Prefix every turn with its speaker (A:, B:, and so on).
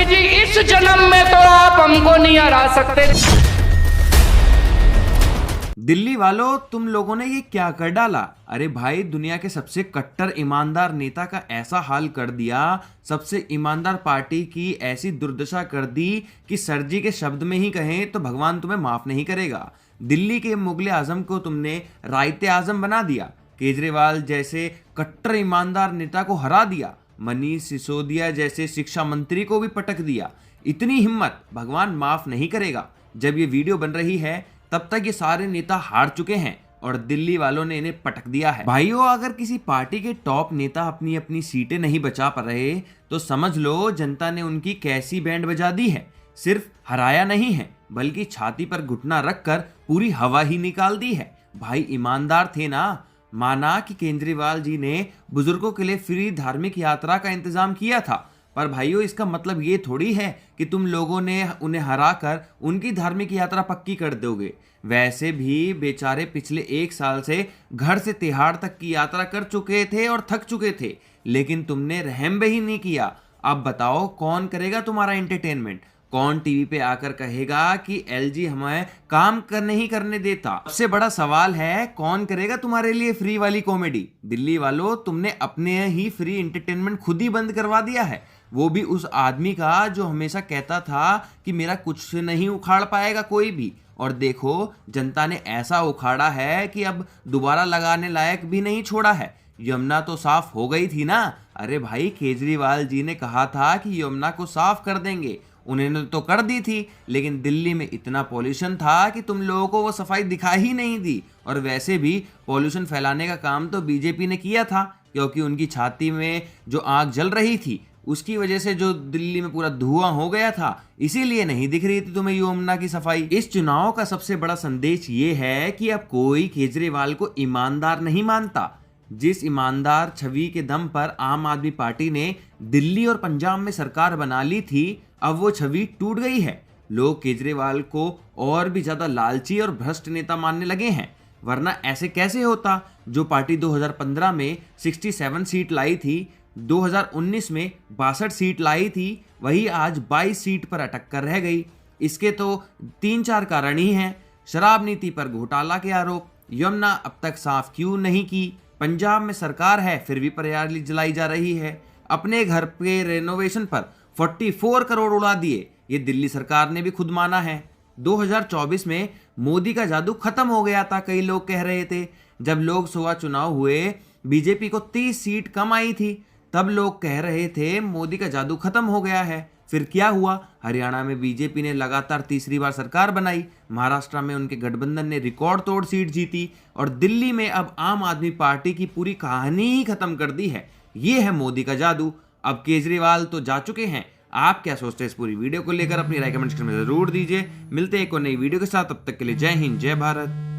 A: मोदी जी इस जन्म में तो आप हमको नहीं हरा सकते।
B: दिल्ली वालों, तुम लोगों ने ये क्या कर डाला? अरे भाई, दुनिया के सबसे कट्टर ईमानदार नेता का ऐसा हाल कर दिया, सबसे ईमानदार पार्टी की ऐसी दुर्दशा कर दी कि सर जी के शब्द में ही कहें तो भगवान तुम्हें माफ नहीं करेगा। दिल्ली के मुगले आजम को तुमने रायते आजम बना दिया, केजरीवाल जैसे कट्टर ईमानदार नेता को हरा दिया, मनीष सिसोदिया जैसे शिक्षा मंत्री को भी पटक दिया। इतनी हिम्मत भगवान माफ नहीं करेगा। जब ये वीडियो बन रही है तब तक ये सारे नेता हार चुके हैं और दिल्ली वालों ने इन्हें पटक दिया है। भाइयों, अगर किसी पार्टी के टॉप नेता अपनी अपनी सीटें नहीं बचा पा रहे तो समझ लो जनता ने उनकी कैसी बैंड बजा दी है। सिर्फ हराया नहीं है बल्कि छाती पर घुटना रखकर पूरी हवा ही निकाल दी है। भाई ईमानदार थे ना। माना कि केजरीवाल जी ने बुजुर्गों के लिए फ्री धार्मिक यात्रा का इंतजाम किया था, पर भाइयों इसका मतलब ये थोड़ी है कि तुम लोगों ने उन्हें हराकर उनकी धार्मिक यात्रा पक्की कर दोगे। वैसे भी बेचारे पिछले 1 साल से घर से तिहाड़ तक की यात्रा कर चुके थे और थक चुके थे, लेकिन तुमने रहम भी नहीं किया। अब बताओ कौन करेगा तुम्हारा एंटरटेनमेंट? कौन टीवी पे आकर कहेगा कि एलजी हमें काम नहीं करने देता? सबसे बड़ा सवाल है कौन करेगा तुम्हारे लिए फ्री वाली कॉमेडी? दिल्ली वालों, तुमने अपने ही फ्री एंटरटेनमेंट खुद ही बंद करवा दिया है, वो भी उस आदमी का जो हमेशा कहता था कि मेरा कुछ नहीं उखाड़ पाएगा कोई भी। और देखो जनता ने ऐसा उखाड़ा है कि अब दोबारा लगाने लायक भी नहीं छोड़ा है। यमुना तो साफ हो गई थी ना। अरे भाई, केजरीवाल जी ने कहा था कि यमुना को साफ कर देंगे, उन्होंने तो कर दी थी, लेकिन दिल्ली में इतना पॉल्यूशन था कि तुम लोगों को वो सफाई दिखा ही नहीं दी। और वैसे भी पॉल्यूशन फैलाने का काम तो बीजेपी ने किया था, क्योंकि उनकी छाती में जो आग जल रही थी उसकी वजह से जो दिल्ली में पूरा धुआं हो गया था, इसीलिए नहीं दिख रही थी तुम्हें यमुना की सफाई। इस चुनाव का सबसे बड़ा संदेश ये है कि अब कोई केजरीवाल को ईमानदार नहीं मानता। जिस ईमानदार छवि के दम पर आम आदमी पार्टी ने दिल्ली और पंजाब में सरकार बना ली थी, अब वो छवि टूट गई है। लोग केजरीवाल को और भी ज्यादा लालची और भ्रष्ट नेता मानने लगे हैं, वरना ऐसे कैसे होता? जो पार्टी 2015 में 67 सीट लाई थी, 2019 में 62 सीट लाई थी, वही आज 22 सीट पर अटक कर रह गई। इसके तो 3-4 कारण ही हैं। शराब नीति पर घोटाला के आरोप, यमुना अब तक साफ क्यों नहीं की, पंजाब में सरकार है फिर भी पराली जलाई जा रही है, अपने घर के रेनोवेशन पर 44 करोड़ उड़ा दिए, ये दिल्ली सरकार ने भी खुद माना है। 2024 में मोदी का जादू खत्म हो गया था, कई लोग कह रहे थे। जब लोकसभा चुनाव हुए, बीजेपी को 30 सीट कम आई थी, तब लोग कह रहे थे मोदी का जादू खत्म हो गया है। फिर क्या हुआ? हरियाणा में बीजेपी ने लगातार तीसरी बार सरकार बनाई, महाराष्ट्र में उनके गठबंधन ने रिकॉर्ड तोड़ सीट जीती, और दिल्ली में अब आम आदमी पार्टी की पूरी कहानी ही खत्म कर दी है। ये है मोदी का जादू। अब केजरीवाल तो जा चुके हैं, आप क्या सोचते हैं इस पूरी वीडियो को लेकर? अपनी राय कमेंट सेक्शन में जरूर दीजिए। मिलते हैं एक और नई वीडियो के साथ, तब तक के लिए जय हिंद, जय भारत।